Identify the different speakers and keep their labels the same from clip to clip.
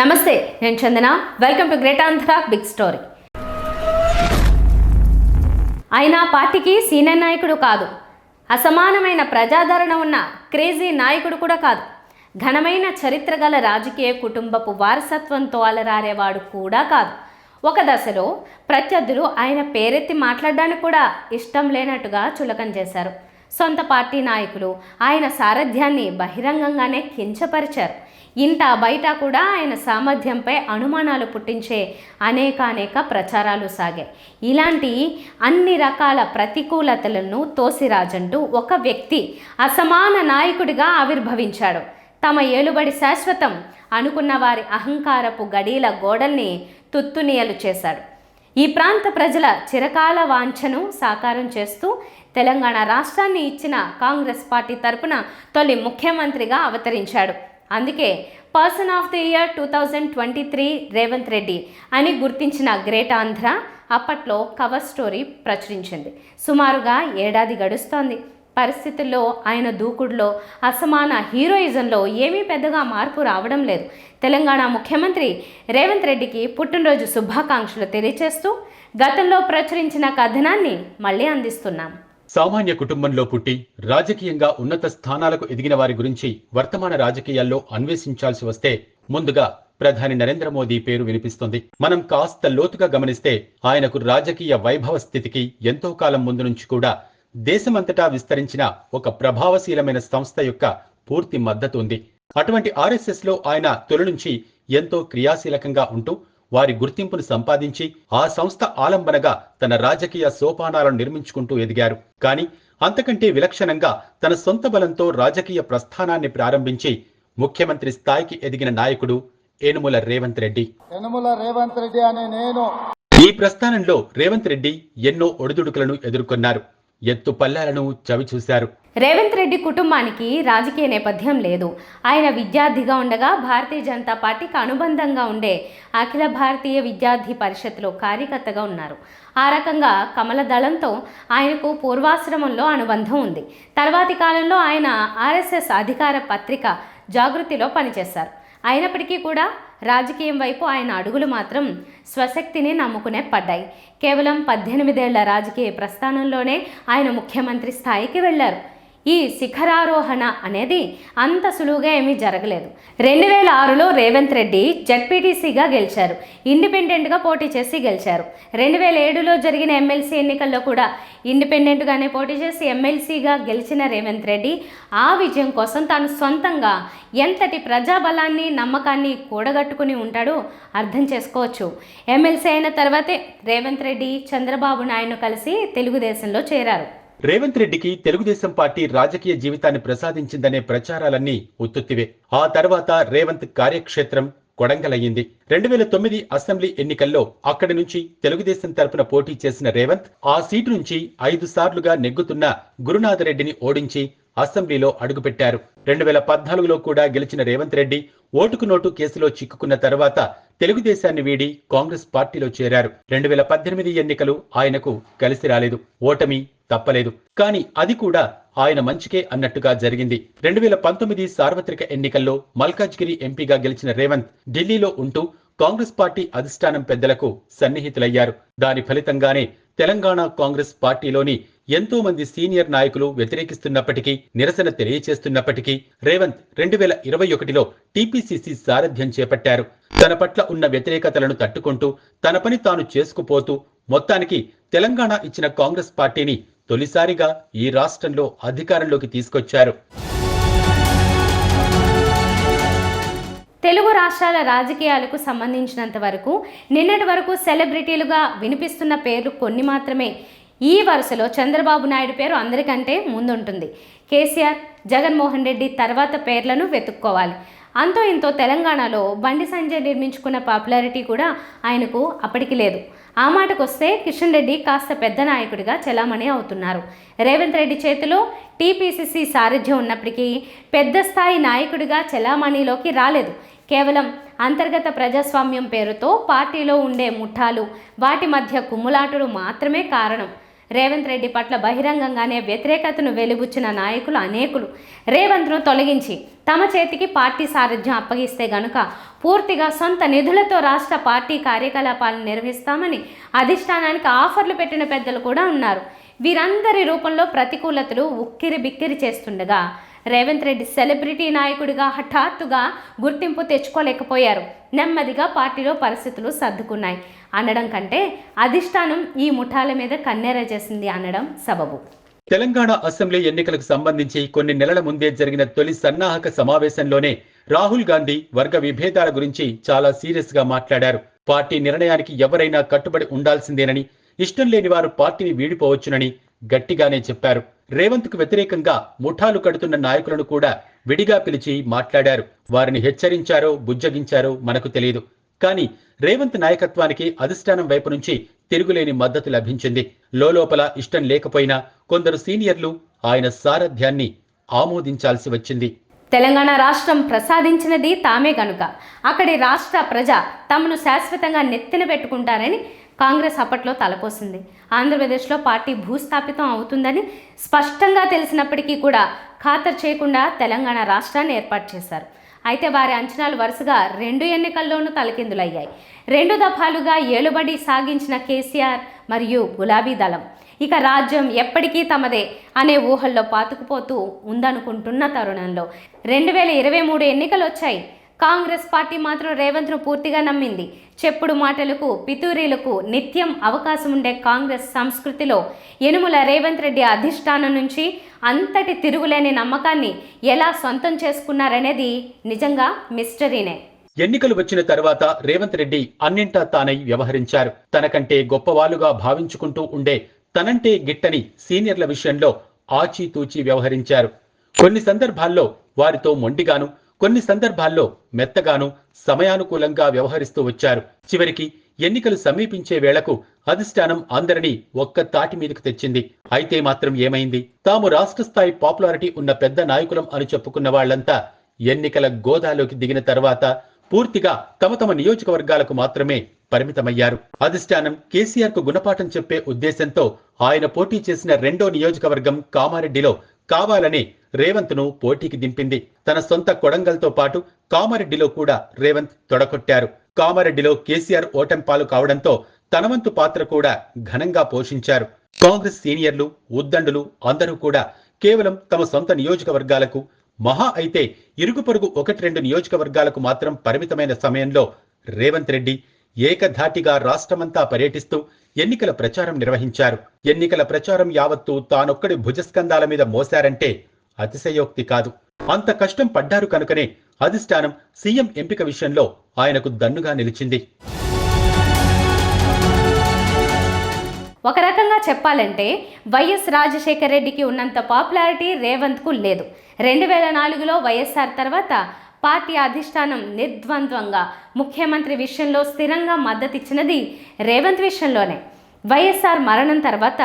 Speaker 1: నమస్తే, నేను Chandana. Welcome to Great Andhra big story. ఆయన పార్టీకి సీనియర్ నాయకుడు కాదు, అసమానమైన ప్రజాదరణ ఉన్న క్రేజీ నాయకుడు కూడా కాదు, ఘనమైన చరిత్ర గల రాజకీయ కుటుంబపు వారసత్వంతో అలరారేవాడు కూడా కాదు. ఒక దశలో ప్రత్యర్థులు ఆయన పేరెత్తి మాట్లాడడానికి కూడా ఇష్టం లేనట్టుగా చులకన చేశారు. సొంత పార్టీ నాయకులు ఆయన సారథ్యాన్ని బహిరంగంగానే కించపరిచారు. ఇంట బయట కూడా ఆయన సామర్థ్యంపై అనుమానాలు పుట్టించే అనేక ప్రచారాలు సాగాయి. ఇలాంటి అన్ని రకాల ప్రతికూలతలను తోసిరాజంటూ ఒక వ్యక్తి అసమాన నాయకుడిగా ఆవిర్భవించాడు. తమ ఏలుబడి శాశ్వతం అనుకున్న వారి అహంకారపు గడీల గోడల్ని తుత్తునియలు చేశాడు. ఈ ప్రాంత ప్రజల చిరకాల వాంఛను సాకారం చేస్తూ తెలంగాణ రాష్ట్రాన్ని ఇచ్చిన కాంగ్రెస్ పార్టీ తరపున తొలి ముఖ్యమంత్రిగా అవతరించాడు. అందుకే person of the year 2023 Revanth Reddy అని గుర్తించిన గ్రేట్ ఆంధ్ర అప్పట్లో కవర్ స్టోరీ ప్రచురించింది. సుమారుగా ఏడాది గడుస్తోంది. పరిస్థితుల్లో, ఆయన దూకుడులో, అసమాన హీరోయిజంలో ఏమీ పెద్దగా మార్పు రావడం లేదు. తెలంగాణ ముఖ్యమంత్రి రేవంత్ రెడ్డికి పుట్టినరోజు శుభాకాంక్షలు తెలియజేస్తూ గతంలో ప్రచురించిన కథనాన్ని మళ్ళీ అందిస్తున్నాం.
Speaker 2: సామాన్య కుటుంబంలో పుట్టి రాజకీయంగా ఉన్నత స్థానాలకు ఎదిగిన వారి గురించి వర్తమాన రాజకీయాల్లో అన్వేషించాల్సి వస్తే ముందుగా ప్రధాని నరేంద్ర మోదీ పేరు వినిపిస్తుంది. మనం కాస్త లోతుగా గమనిస్తే ఆయనకు రాజకీయ వైభవ స్థితికి ఎంతో కాలం ముందు నుంచి కూడా దేశమంతటా విస్తరించిన ఒక ప్రభావశీలమైన సంస్థ యొక్క పూర్తి మద్దతు ఉంది. అటువంటి ఆర్ఎస్ఎస్ లో ఆయన తొలి నుంచి ఎంతో క్రియాశీలకంగా ఉంటూ వారి గుర్తింపును సంపాదించి ఆ సంస్థ ఆలంబనగా తన రాజకీయ సోపానాలను నిర్మించుకుంటూ ఎదిగారు. కానీ అంతకంటే విలక్షణంగా తన సొంత బలంతో రాజకీయ ప్రస్థానాన్ని ప్రారంభించి ముఖ్యమంత్రి స్థాయికి ఎదిగిన నాయకుడు యనుమల రేవంత్ రెడ్డి. ఈ ప్రస్థానంలో రేవంత్ రెడ్డి ఎన్నో ఒడిదుడుకులను ఎదుర్కొన్నారు. ఎత్తు పల్లాలను చవిచూశారు.
Speaker 1: రేవంత్ రెడ్డి కుటుంబానికి రాజకీయ నేపథ్యం లేదు. ఆయన విద్యార్థిగా ఉండగా భారతీయ జనతా పార్టీకి అనుబంధంగా ఉండే అఖిల భారతీయ విద్యార్థి పరిషత్లో కార్యకర్తగా ఉన్నారు. ఆ రకంగా కమల దళంతో ఆయనకు పూర్వాశ్రమంలో అనుబంధం ఉంది. తర్వాతి కాలంలో ఆయన ఆర్ఎస్ఎస్ అధికార పత్రిక జాగృతిలో పనిచేశారు. అయినప్పటికీ కూడా రాజకీయం వైపు ఆయన అడుగులు మాత్రం స్వశక్తిని నమ్ముకునే పడ్డాయి. కేవలం 18 ఏళ్ల రాజకీయ ప్రస్థానంలోనే ఆయన ముఖ్యమంత్రి స్థాయికి వెళ్లారు. ఈ శిఖరారోహణ అనేది అంత సులువుగా ఏమీ జరగలేదు. 2006లో రేవంత్ రెడ్డి జడ్పీటీసీగా గెలిచారు. ఇండిపెండెంట్గా పోటీ చేసి గెలిచారు. 2007లో జరిగిన ఎమ్మెల్సీ ఎన్నికల్లో కూడా ఇండిపెండెంట్గానే పోటీ చేసి ఎమ్మెల్సీగా గెలిచిన రేవంత్ రెడ్డి ఆ విజయం కోసం తాను సొంతంగా ఎంతటి ప్రజాబలాన్ని, నమ్మకాన్ని కూడగట్టుకుని ఉంటాడో అర్థం చేసుకోవచ్చు. ఎమ్మెల్సీ అయిన తర్వాతే రేవంత్ రెడ్డి చంద్రబాబు నాయుడును కలిసి తెలుగుదేశంలో చేరారు.
Speaker 2: రేవంత్ రెడ్డికి తెలుగుదేశం పార్టీ రాజకీయ జీవితాన్ని ప్రసాదించిందనే ప్రచారాలన్నీ ఉత్తుత్తివే. ఆ తర్వాత రేవంత్ కార్యక్షేత్రం కొడంగలయ్యింది. 2009 అసెంబ్లీ ఎన్నికల్లో అక్కడి నుంచి తెలుగుదేశం తరపున పోటీ చేసిన రేవంత్ ఆ సీటు నుంచి 5 సార్లుగా నెగ్గుతున్న గురునాథరెడ్డిని ఓడించి అసెంబ్లీలో అడుగుపెట్టారు. 2014లో కూడా గెలిచిన రేవంత్ రెడ్డి ఓటుకు నోటు కేసులో చిక్కుకున్న తర్వాత తెలుగుదేశాన్ని వీడి కాంగ్రెస్ పార్టీలో చేరారు. 2018 ఎన్నికలు ఆయనకు కలిసి రాలేదు. ఓటమి తప్పలేదు. కానీ అది కూడా ఆయన మంచికే అన్నట్టుగా జరిగింది. 2019 సార్వత్రిక ఎన్నికల్లో మల్కాజ్గిరి ఎంపీగా గెలిచిన రేవంత్ ఢిల్లీలో ఉంటూ కాంగ్రెస్ పార్టీ అధిష్టానం పెద్దలకు సన్నిహితులయ్యారు. దాని ఫలితంగానే తెలంగాణ కాంగ్రెస్ పార్టీలోని ఎంతో మంది సీనియర్ నాయకులు వ్యతిరేకిస్తున్నప్పటికీ, నిరసన తెలియచేస్తున్నప్పటికీ రేవంత్ 2021లో టీపీసీసీ సారథ్యం చేపట్టారు. తన పట్ల ఉన్న వ్యతిరేకతలను తట్టుకుంటూ తన పని తాను చేసుకుపోతూ మొత్తానికి తెలంగాణ ఇచ్చిన కాంగ్రెస్ పార్టీని తొలిసారిగా ఈ రాష్ట్రంలో అధికారంలోకి తీసుకొచ్చారు.
Speaker 1: తెలుగు రాష్ట్రాల రాజకీయాలకు సంబంధించినంత వరకు నిన్నటి వరకు సెలబ్రిటీలుగా వినిపిస్తున్న పేర్లు కొన్ని మాత్రమే. ఈ వరుసలో చంద్రబాబు నాయుడు పేరు అందరికంటే ముందుంటుంది. కేసీఆర్, జగన్మోహన్ రెడ్డి తర్వాత పేర్లను వెతుక్కోవాలి. అంతో ఇంతో తెలంగాణలో బండి సంజయ్ నిర్మించుకున్న పాపులారిటీ కూడా ఆయనకు అప్పటికి లేదు. ఆ మాటకొస్తే కిషన్ రెడ్డి కాస్త పెద్ద నాయకుడిగా చెలామణి అవుతున్నారు. రేవంత్ రెడ్డి చేతిలో టీపీసీసీ సారథ్యం ఉన్నప్పటికీ పెద్ద స్థాయి నాయకుడిగా చెలామణిలోకి రాలేదు. కేవలం అంతర్గత ప్రజాస్వామ్యం పేరుతో పార్టీలో ఉండే ముఠాలు, వాటి మధ్య కుమ్ములాటలు మాత్రమే కారణం. రేవంత్ రెడ్డి పట్ల బహిరంగంగానే వ్యతిరేకతను వెలిబుచ్చిన నాయకులు అనేకులు రేవంత్ను తొలగించి తమ చేతికి పార్టీ సారథ్యం అప్పగిస్తే గనుక పూర్తిగా సొంత నిధులతో రాష్ట్ర పార్టీ కార్యకలాపాలను నిర్వహిస్తామని అధిష్టానానికి ఆఫర్లు పెట్టిన పెద్దలు కూడా ఉన్నారు. వీరందరి రూపంలో ప్రతికూలతలు ఉక్కిరి బిక్కిరి చేస్తుండగా రేవంత్ రెడ్డి సెలబ్రిటీ నాయకుడిగా హఠాత్తుగా గుర్తింపు తెచ్చుకోలేకపోయారు. నెమ్మదిగా పార్టీలో పరిస్థితులు సర్దుకున్నాయి అనడం కంటే అధిష్టానం ఈ ముఠాల మీద కన్నెర చేసింది అనడం సబబు.
Speaker 2: తెలంగాణ అసెంబ్లీ ఎన్నికలకు సంబంధించి కొన్ని నెలల ముందే జరిగిన తొలి సన్నాహక సమావేశంలోనే రాహుల్ గాంధీ వర్గ విభేదాల గురించి చాలా సీరియస్ గా మాట్లాడారు. పార్టీ నిర్ణయానికి ఎవరైనా కట్టుబడి ఉండాల్సిందేనని, ఇష్టం లేని వారు పార్టీని వీడిపోవచ్చునని గట్టిగానే చెప్పారు. రేవంత్ కు వ్యతిరేకంగా ముఠాలు కడుతున్న నాయకులను కూడా విడిగా పిలిచి మాట్లాడారు. వారిని హెచ్చరించారో బుజ్జగించారో మనకు తెలియదు. కానీ రేవంత్ నాయకత్వానికి అధిష్టానం వైపు నుంచి తిరుగులేని మద్దతు లభించింది. లోపల ఇష్టం లేకపోయినా కొందరు సీనియర్లు ఆయన సారథ్యాన్ని ఆమోదించాల్సి వచ్చింది.
Speaker 1: తెలంగాణ రాష్ట్రం ప్రసాదించినది తామే గనుక అక్కడి రాష్ట్ర ప్రజ తమను శాశ్వతంగా నెత్తిన పెట్టుకుంటారని కాంగ్రెస్ అప్పట్లో తలపోసింది. ఆంధ్రప్రదేశ్లో పార్టీ భూస్థాపితం అవుతుందని స్పష్టంగా తెలిసినప్పటికీ కూడా ఖాతరు చేయకుండా తెలంగాణ రాష్ట్రాన్ని ఏర్పాటు చేశారు. అయితే వారి అంచనాలు వరుసగా 2 ఎన్నికల్లోనూ తలకిందులయ్యాయి. 2 దఫాలుగా ఏలుబడి సాగించిన కేసీఆర్ మరియు గులాబీ దళం ఇక రాజ్యం ఎప్పటికీ తమదే అనే ఊహల్లో పాతుకుపోతూ ఉందనుకుంటున్న తరుణంలో 2023 ఎన్నికలు వచ్చాయి. కాంగ్రెస్ పార్టీ మాత్రం రేవంత్ను పూర్తిగా నమ్మింది. చెప్పుడు మాటలకు, పితూరీలకు నిత్యం అవకాశం ఉండే కాంగ్రెస్ సంస్కృతిలో యనుమల రేవంత్ రెడ్డి అధిష్టానం నుంచి అంతటి తిరుగులేని నమ్మకాన్ని ఎలా సొంతం చేసుకున్నారనేది నిజంగా మిస్టరీనే.
Speaker 2: ఎన్నికలు వచ్చిన తర్వాత రేవంత్ రెడ్డి అన్నింటా తానై వ్యవహరించారు. తనకంటే గొప్పవాళ్లుగా భావించుకుంటూ ఉండే తనంటే గిట్టని సీనియర్ల విషయంలో ఆచితూచి వ్యవహరించారు. కొన్ని సందర్భాల్లో వారితో మొండిగాను, కొన్ని సందర్భాల్లో మెత్తగాను సమయానుకూలంగా వ్యవహరిస్తూ వచ్చారు. చివరికి ఎన్నికలు సమీపించే వేళకు అధిష్టానం అందరినీ ఒక్క తాటి మీదకు తెచ్చింది. అయితే మాత్రం ఏమైంది? తాము రాష్ట్ర స్థాయి పాపులారిటీ ఉన్న పెద్ద నాయకులం అని చెప్పుకున్న వాళ్లంతా ఎన్నికల గోదాలోకి దిగిన తర్వాత పూర్తిగా తమ తమ నియోజకవర్గాలకు మాత్రమే పరిమితమయ్యారు. అధిష్టానం కేసీఆర్ కు గుణపాఠం చెప్పే ఉద్దేశంతో ఆయన పోటీ చేసిన 2వ నియోజకవర్గం కామారెడ్డిలో కావాలనే రేవంత్ ను పోటీకి దింపింది. తన సొంత కొడంగల్తో పాటు కామారెడ్డిలో కూడా రేవంత్ తొడగొట్టారు. కామారెడ్డిలో కేసీఆర్ ఓటంపాలు కావడంతో తన వంతు పాత్ర కూడా ఘనంగా పోషించారు. కాంగ్రెస్ సీనియర్లు, ఉద్దండులు అందరూ కూడా కేవలం తమ సొంత నియోజకవర్గాలకు, మహా అయితే ఇరుగు పొరుగు 1-2 నియోజకవర్గాలకు మాత్రం పరిమితమైన సమయంలో రేవంత్ రెడ్డి ఏకధాటిగా రాష్ట్రమంతా పర్యటిస్తూ ఎన్నికల ప్రచారం నిర్వహించారు. ఎన్నికల ప్రచారం యావత్తూ తానొక్కడి భుజస్కంధాల మీద మోశారంటే అతిశయోక్తి కాదు. అంత కష్టం పడ్డారు కనుకనే అధిష్టానం సీఎం ఎంపిక విషయంలో ఆయనకు దన్నుగా నిలిచింది.
Speaker 1: ఒక రకంగా చెప్పాలంటే వైఎస్ రాజశేఖర రెడ్డికి ఉన్నంత పాపులారిటీ రేవంత్కు లేదు. 2004లో వైఎస్ఆర్ తర్వాత పార్టీ అధిష్టానం నిర్ద్వంద్వంగా ముఖ్యమంత్రి విషయంలో స్థిరంగా మద్దతిచ్చినది రేవంత్ విషయంలోనే. వైఎస్ఆర్ మరణం తర్వాత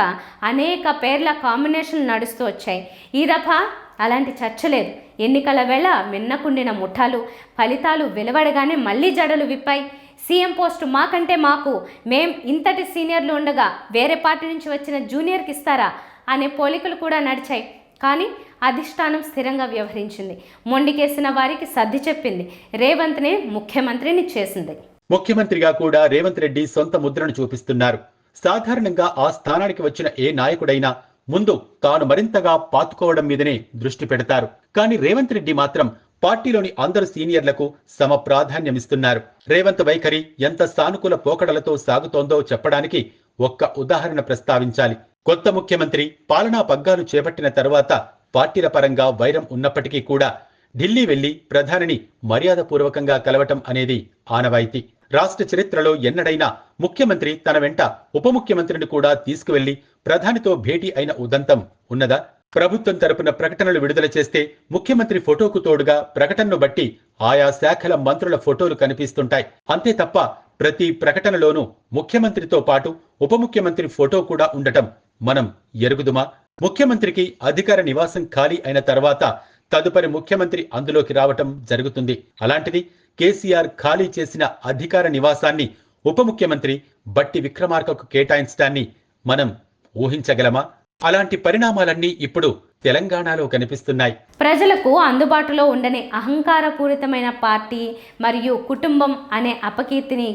Speaker 1: అనేక పేర్ల కాంబినేషన్లు నడుస్తూ వచ్చాయి. ఈ దఫా అలాంటి చర్చ లేదు. ఎన్నికల వేళ మిన్నకుండిన ముఠాలు ఫలితాలు వెలువడగానే మళ్లీ జడలు విప్పాయి. సీఎం పోస్టు మాకంటే మాకు, మేం ఇంతటి సీనియర్లు ఉండగా వేరే పార్టీ నుంచి వచ్చిన జూనియర్కి ఇస్తారా అనే పోలికలు కూడా నడిచాయి. కానీ అధిష్టానం స్థిరంగా వ్యవహరించింది. మొండికేసిన వారికి సర్ది చెప్పింది. రేవంత్నే ముఖ్యమంత్రిని చేసింది.
Speaker 2: ముఖ్యమంత్రిగా కూడా రేవంత్ రెడ్డి సొంత ముద్రను చూపిస్తున్నారు. సాధారణంగా ఆ స్థానానికి వచ్చిన ఏ నాయకుడైనా ముందు తాను మరింతగా పాతుకోవడం మీదనే దృష్టి పెడతారు. కానీ రేవంత్ రెడ్డి మాత్రం పార్టీలోని అందరు సీనియర్లకు సమ ప్రాధాన్యమిస్తున్నారు. రేవంత్ వైఖరి ఎంత సానుకూల పోకడలతో సాగుతోందో చెప్పడానికి ఒక్క ఉదాహరణ ప్రస్తావించాలి. కొత్త ముఖ్యమంత్రి పాలనా పగ్గాలు చేపట్టిన తరువాత పార్టీల పరంగా వైరం ఉన్నప్పటికీ కూడా ఢిల్లీ వెళ్లి ప్రధానిని మర్యాదపూర్వకంగా కలవటం అనేది ఆనవాయితీ. రాష్ట్ర చరిత్రలో ఎన్నడైనా ముఖ్యమంత్రి తన వెంట ఉప ముఖ్యమంత్రిని కూడా తీసుకువెళ్లి ప్రధానితో భేటీ అయిన ఉదంతం ఉన్నదా? ప్రభుత్వం తరపున ప్రకటనలు విడుదల చేస్తే ముఖ్యమంత్రి ఫోటోకు తోడుగా ప్రకటనను బట్టి ఆయా శాఖల మంత్రుల ఫోటోలు కనిపిస్తుంటాయి. అంతే తప్ప ప్రతి ప్రకటనలోనూ ముఖ్యమంత్రితో పాటు ఉప ముఖ్యమంత్రి ఫోటో కూడా ఉండటం మనం ఎరుగుదుమా? ముఖ్యమంత్రికి అధికార నివాసం ఖాళీ అయిన తర్వాత తదుపరి ముఖ్యమంత్రి అందులోకి రావటం జరుగుతుంది. అలాంటిది కేసీఆర్ ఖాళీ చేసిన అధికార నివాసాన్ని ఉప ముఖ్యమంత్రి బట్టి విక్రమార్కకు కేటాయించడాన్ని మనం ఊహించగలమా? అలాంటి పరిణామాలన్నీ ఇప్పుడు తెలంగాణలో కనిపిస్తున్నాయి.
Speaker 1: ప్రజలకు అందుబాటులో ఉండని అహంకారపూరితమైన పార్టీ మరియు కుటుంబం అనే అపకీర్తిని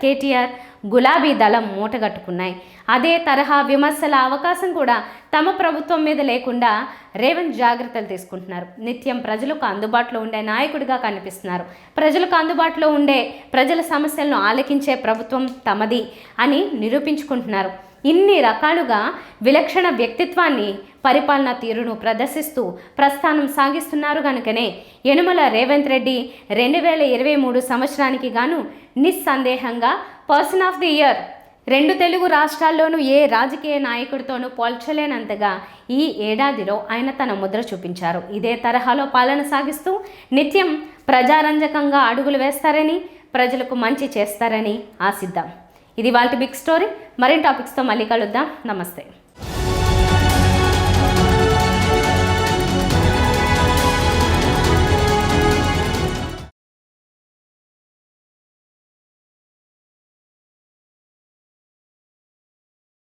Speaker 1: కేటీఆర్ గులాబీ దళం మూటగట్టుకున్నాయి. అదే తరహా విమర్శల అవకాశం కూడా తమ ప్రభుత్వం మీద లేకుండా రేవంత్ జాగ్రత్తలు తీసుకుంటున్నారు. నిత్యం ప్రజలకు అందుబాటులో ఉండే నాయకుడిగా కనిపిస్తున్నారు. ప్రజలకు అందుబాటులో ఉండే ప్రజల సమస్యలను ఆలకించే ప్రభుత్వం తమది అని నిరూపించుకుంటున్నారు. ఇన్ని రకాలుగా విలక్షణ వ్యక్తిత్వాన్ని, పరిపాలనా తీరును ప్రదర్శిస్తూ ప్రస్థానం సాగిస్తున్నారు కనుకనే యనుమల రేవంత్ రెడ్డి 2023 సంవత్సరానికి గాను నిస్సందేహంగా person of the year. 2 Telugu రాష్ట్రాల్లోనూ ఏ రాజకీయ నాయకుడితోనూ పోల్చలేనంతగా ఈ ఏడాదిలో ఆయన తన ముద్ర చూపించారు. ఇదే తరహాలో పాలన సాగిస్తూ నిత్యం ప్రజారంజకంగా అడుగులు వేస్తారని, ప్రజలకు మంచి చేస్తారని ఆశిద్దాం. ఇది వాళ్ళ బిగ్ స్టోరీ. మరిన్ని టాపిక్స్తో మళ్ళీ కలుద్దాం. నమస్తే.